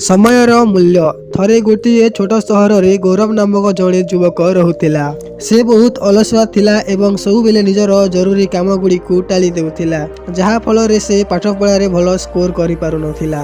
ସମୟର ମୂଲ୍ୟ। ଥରେ ଗୋଟିଏ ଛୋଟ ସହରରେ ଗୌରବ ନାମକ ଜଣେ ଯୁବକ ରହୁଥିଲା। ସେ ବହୁତ ଅଳସୁଆ ଥିଲା ଏବଂ ସବୁବେଳେ ନିଜର ଜରୁରୀ କାମଗୁଡ଼ିକୁ ଟାଳି ଦେଉଥିଲା, ଯାହା ଫଳରେ ସେ ପାଠପଢ଼ାରେ ଭଲ ସ୍କୋର କରିପାରୁନଥିଲା।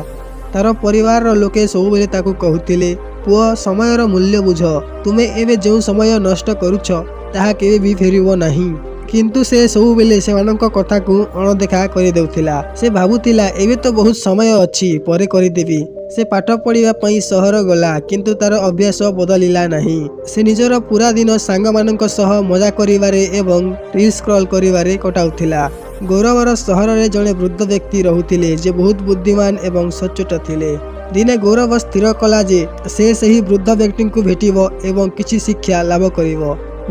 ତାର ପରିବାରର ଲୋକେ ସବୁବେଳେ ତାକୁ କହୁଥିଲେ, ପୁଅ, ସମୟର ମୂଲ୍ୟ ବୁଝ। ତୁମେ ଏବେ ଯେଉଁ ସମୟ ନଷ୍ଟ କରୁଛ ତାହା କେବେ ବି ଫେରିବ ନାହିଁ। କିନ୍ତୁ ସେ ସବୁବେଳେ ସେମାନଙ୍କ କଥାକୁ ଅଣଦେଖା କରିଦେଉଥିଲା। ସେ ଭାବୁଥିଲା, ଏବେ ତ ବହୁତ ସମୟ ଅଛି, ପରେ କରିଦେବି। ସେ ପାଠ ପଢ଼ିବା ପାଇଁ ସହର ଗଲା, କିନ୍ତୁ ତାର ଅଭ୍ୟାସ ବଦଳିଲା ନାହିଁ। ସେ ନିଜର ପୁରା ଦିନ ସାଙ୍ଗମାନଙ୍କ ସହ ମଜା କରିବାରେ ଏବଂ ରିଲ୍ ସ୍କ୍ରଲ୍ କରିବାରେ କଟାଉଥିଲା। ଗୌରବର ସହରରେ ଜଣେ ବୃଦ୍ଧ ବ୍ୟକ୍ତି ରହୁଥିଲେ, ଯେ ବହୁତ ବୁଦ୍ଧିମାନ ଏବଂ ସଚ୍ଚୋଟ ଥିଲେ। ଦିନେ ଗୌରବ ସ୍ଥିର କଲା ଯେ ସେ ସେହି ବୃଦ୍ଧ ବ୍ୟକ୍ତିଙ୍କୁ ଭେଟିବ ଏବଂ କିଛି ଶିକ୍ଷା ଲାଭ କରିବ।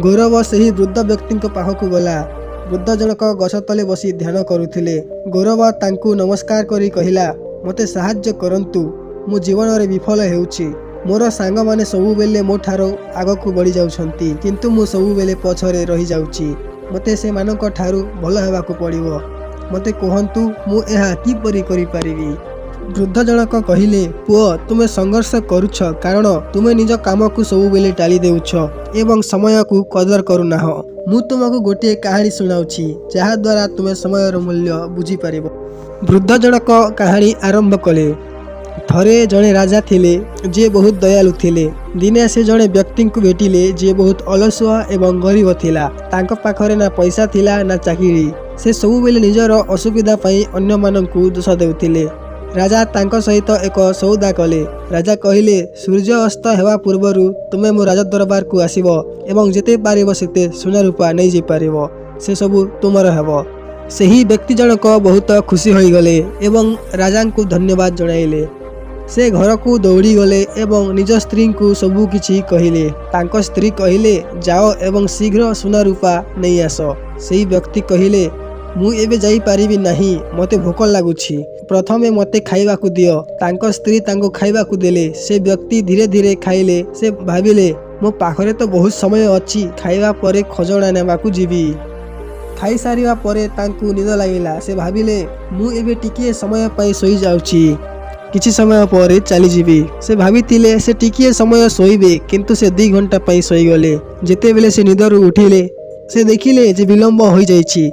ଗୌରବ ସେହି ବୃଦ୍ଧ ବ୍ୟକ୍ତିଙ୍କ ପାଖକୁ ଗଲା। ବୃଦ୍ଧ ଜଣକ ଗଛ ତଳେ ବସି ଧ୍ୟାନ କରୁଥିଲେ। ଗୌରବ ତାଙ୍କୁ ନମସ୍କାର କରି କହିଲା, ମୋତେ ସାହାଯ୍ୟ କରନ୍ତୁ, ମୁଁ ଜୀବନରେ ବିଫଳ ହେଉଛି। ମୋର ସାଙ୍ଗମାନେ ସବୁବେଳେ ମୋ ଠାରୁ ଆଗକୁ ବଢ଼ି ଯାଉଛନ୍ତି, କିନ୍ତୁ ମୁଁ ସବୁବେଳେ ପଛରେ ରହିଯାଉଛି। ମୋତେ ସେମାନଙ୍କ ଠାରୁ ଭଲ ହେବାକୁ ପଡ଼ିବ। ମୋତେ କୁହନ୍ତୁ, ମୁଁ ଏହା କିପରି କରିପାରିବି? ବୃଦ୍ଧ ଜଣକ କହିଲେ, ପୁଅ, ତୁମେ ସଂଘର୍ଷ କରୁଛ କାରଣ ତୁମେ ନିଜ କାମକୁ ସବୁବେଳେ ଟାଳି ଦେଉଛ ଏବଂ ସମୟକୁ କଦର କରୁନାହଁ। ମୁଁ ତୁମକୁ ଗୋଟିଏ କାହାଣୀ ଶୁଣାଉଛି, ଯାହାଦ୍ୱାରା ତୁମେ ସମୟର ମୂଲ୍ୟ ବୁଝିପାରିବ। ବୃଦ୍ଧ ଜଣକ କାହାଣୀ ଆରମ୍ଭ କଲେ। ଥରେ ଜଣେ ରାଜା ଥିଲେ, ଯିଏ ବହୁତ ଦୟାଳୁ ଥିଲେ। ଦିନେ ସେ ଜଣେ ବ୍ୟକ୍ତିଙ୍କୁ ଭେଟିଲେ, ଯିଏ ବହୁତ ଅଳସୁଆ ଏବଂ ଗରିବ ଥିଲା। ତାଙ୍କ ପାଖରେ ନା ପଇସା ଥିଲା ନା ଚାକିରି। ସେ ସବୁବେଳେ ନିଜର ଅସୁବିଧା ପାଇଁ ଅନ୍ୟମାନଙ୍କୁ ଦୋଷ ଦେଉଥିଲେ। ରାଜା ତାଙ୍କ ସହିତ ଏକ ସୌଦା କଲେ। ରାଜା କହିଲେ, ସୂର୍ଯ୍ୟ ଅସ୍ତ ହେବା ପୂର୍ବରୁ ତୁମେ ମୋ ରାଜଦରବାରକୁ ଆସିବ ଏବଂ ଯେତେ ପାରିବ ସେତେ ସୁନା ରୂପା ନେଇଯାଇପାରିବ। ସେସବୁ ତୁମର ହେବ। ସେହି ବ୍ୟକ୍ତି ଜଣକ ବହୁତ ଖୁସି ହୋଇଗଲେ ଏବଂ ରାଜାଙ୍କୁ ଧନ୍ୟବାଦ ଜଣାଇଲେ। ସେ ଘରକୁ ଦୌଡ଼ିଗଲେ ଏବଂ ନିଜ ସ୍ତ୍ରୀଙ୍କୁ ସବୁ କିଛି କହିଲେ। ତାଙ୍କ ସ୍ତ୍ରୀ କହିଲେ, ଯାଅ ଏବଂ ଶୀଘ୍ର ସୁନା ରୂପା ନେଇ ଆସ। ସେହି ବ୍ୟକ୍ତି କହିଲେ, ମୁଁ ଏବେ ଯାଇପାରିବି ନାହିଁ, ମୋତେ ଭୋକ ଲାଗୁଛି। ପ୍ରଥମେ ମୋତେ ଖାଇବାକୁ ଦିଅ। ତାଙ୍କ ସ୍ତ୍ରୀ ତାଙ୍କୁ ଖାଇବାକୁ ଦେଲେ। ସେ ବ୍ୟକ୍ତି ଧୀରେ ଧୀରେ ଖାଇଲେ। ସେ ଭାବିଲେ, ମୋ ପାଖରେ ତ ବହୁତ ସମୟ ଅଛି, ଖାଇବା ପରେ ଖଜଣା ନେବାକୁ ଯିବି। ଖାଇସାରିବା ପରେ ତାଙ୍କୁ ନିଦ ଲାଗିଲା। ସେ ଭାବିଲେ, ମୁଁ ଏବେ ଟିକିଏ ସମୟ ପାଇଁ ଶୋଇଯାଉଛି, କିଛି ସମୟ ପରେ ଚାଲିଯିବି। ସେ ଭାବିଥିଲେ ସେ ଟିକିଏ ସମୟ ଶୋଇବେ, କିନ୍ତୁ ସେ 2 ଘଣ୍ଟା ପାଇଁ ଶୋଇଗଲେ। ଯେତେବେଳେ ସେ ନିଦରୁ ଉଠିଲେ, ସେ ଦେଖିଲେ ଯେ ବିଳମ୍ବ ହୋଇଯାଇଛି।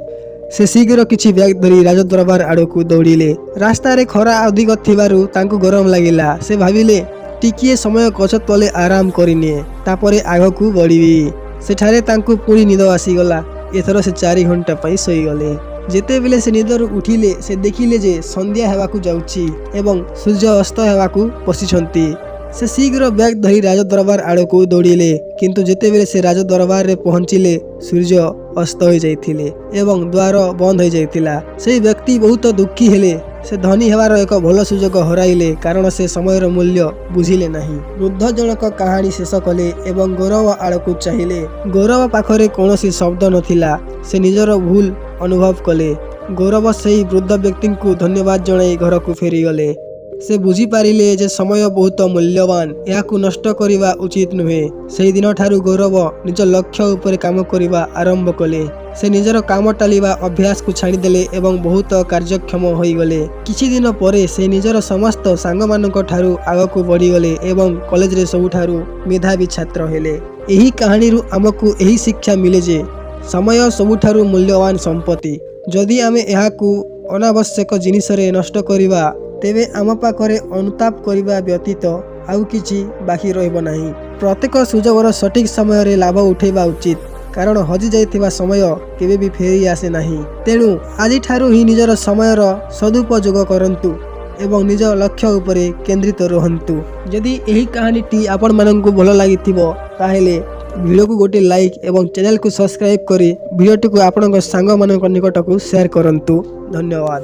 ସେ ଶୀଘ୍ର କିଛି ବ୍ୟାଗ୍ ଧରି ରାଜଦରବାର ଆଡ଼କୁ ଦୌଡ଼ିଲେ। ରାସ୍ତାରେ ଖରା ଅଧିକ ଥିବାରୁ ତାଙ୍କୁ ଗରମ ଲାଗିଲା। ସେ ଭାବିଲେ, ଟିକିଏ ସମୟ ଗଛ ତଳେ ଆରାମ କରିନିଏ, ତାପରେ ଆଗକୁ ବଢ଼ିବି। ସେଠାରେ ତାଙ୍କୁ ପୁଣି ନିଦ ଆସିଗଲା। ଏଥର ସେ 4 ଘଣ୍ଟା ପାଇଁ ଶୋଇଗଲେ। ଯେତେବେଳେ ସେ ନିଦରୁ ଉଠିଲେ, ସେ ଦେଖିଲେ ଯେ ସନ୍ଧ୍ୟା ହେବାକୁ ଯାଉଛି ଏବଂ ସୂର୍ଯ୍ୟ ଅସ୍ତ ହେବାକୁ ବସିଛନ୍ତି। ସେ ଶୀଘ୍ର ବ୍ୟାଗ୍ ଧରି ରାଜଦରବାର ଆଡ଼କୁ ଦୌଡ଼ିଲେ, କିନ୍ତୁ ଯେତେବେଳେ ସେ ରାଜଦରବାରରେ ପହଞ୍ଚିଲେ, ସୂର୍ଯ୍ୟ ଅସ୍ତ ହୋଇଯାଇଥିଲେ ଏବଂ ଦ୍ୱାର ବନ୍ଦ ହୋଇଯାଇଥିଲା। ସେହି ବ୍ୟକ୍ତି ବହୁତ ଦୁଃଖୀ ହେଲେ। ସେ ଧନୀ ହେବାର ଏକ ଭଲ ସୁଯୋଗ ହରାଇଲେ କାରଣ ସେ ସମୟର ମୂଲ୍ୟ ବୁଝିଲେ ନାହିଁ। ବୃଦ୍ଧ ଜଣକ କାହାଣୀ ଶେଷ କଲେ ଏବଂ ଗୌରବ ଆଡ଼କୁ ଚାହିଁଲେ। ଗୌରବ ପାଖରେ କୌଣସି ଶବ୍ଦ ନଥିଲା। ସେ ନିଜର ଭୁଲ ଅନୁଭବ କଲେ। ଗୌରବ ସେହି ବୃଦ୍ଧ ବ୍ୟକ୍ତିଙ୍କୁ ଧନ୍ୟବାଦ ଜଣାଇ ଘରକୁ ଫେରିଗଲେ। ସେ ବୁଝିପାରିଲେ ଯେ ସମୟ ବହୁତ ମୂଲ୍ୟବାନ, ଏହାକୁ ନଷ୍ଟ କରିବା ଉଚିତ ନୁହେଁ। ସେହି ଦିନଠାରୁ ଗୌରବ ନିଜ ଲକ୍ଷ୍ୟ ଉପରେ କାମ କରିବା ଆରମ୍ଭ କଲେ। ସେ ନିଜର କାମ ଟାଳିବା ଅଭ୍ୟାସକୁ ଛାଡ଼ିଦେଲେ ଏବଂ ବହୁତ କାର୍ଯ୍ୟକ୍ଷମ ହୋଇଗଲେ। କିଛି ଦିନ ପରେ ସେ ନିଜର ସମସ୍ତ ସାଙ୍ଗମାନଙ୍କ ଠାରୁ ଆଗକୁ ବଢ଼ିଗଲେ ଏବଂ କଲେଜରେ ସବୁଠାରୁ ମେଧାବୀ ଛାତ୍ର ହେଲେ। ଏହି କାହାଣୀରୁ ଆମକୁ ଏହି ଶିକ୍ଷା ମିଳେ ଯେ ସମୟ ସବୁଠାରୁ ମୂଲ୍ୟବାନ ସମ୍ପତ୍ତି। ଯଦି ଆମେ ଏହାକୁ ଅନାବଶ୍ୟକ ଜିନିଷରେ ନଷ୍ଟ କରିବା, ତେବେ ଆମ ପାଖରେ ଅନୁତାପ କରିବା ବ୍ୟତୀତ ଆଉ କିଛି ବାକି ରହିବ ନାହିଁ। ପ୍ରତ୍ୟେକ ସୁଯୋଗର ସଠିକ୍ ସମୟରେ ଲାଭ ଉଠାଇବା ଉଚିତ, କାରଣ ହଜିଯାଇଥିବା ସମୟ କେବେ ବି ଫେରି ଆସେ ନାହିଁ। ତେଣୁ ଆଜିଠାରୁ ହିଁ ନିଜର ସମୟର ସଦୁପଯୋଗ କରନ୍ତୁ ଏବଂ ନିଜ ଲକ୍ଷ୍ୟ ଉପରେ କେନ୍ଦ୍ରିତ ରୁହନ୍ତୁ। ଯଦି ଏହି କାହାଣୀଟି ଆପଣମାନଙ୍କୁ ଭଲ ଲାଗିଥିବ, ତାହେଲେ ଭିଡ଼ିଓକୁ ଗୋଟିଏ ଲାଇକ୍ ଏବଂ ଚ୍ୟାନେଲକୁ ସବସ୍କ୍ରାଇବ୍ କରି ଭିଡ଼ିଓଟିକୁ ଆପଣଙ୍କ ସାଙ୍ଗମାନଙ୍କ ନିକଟକୁ ସେୟାର କରନ୍ତୁ। ଧନ୍ୟବାଦ।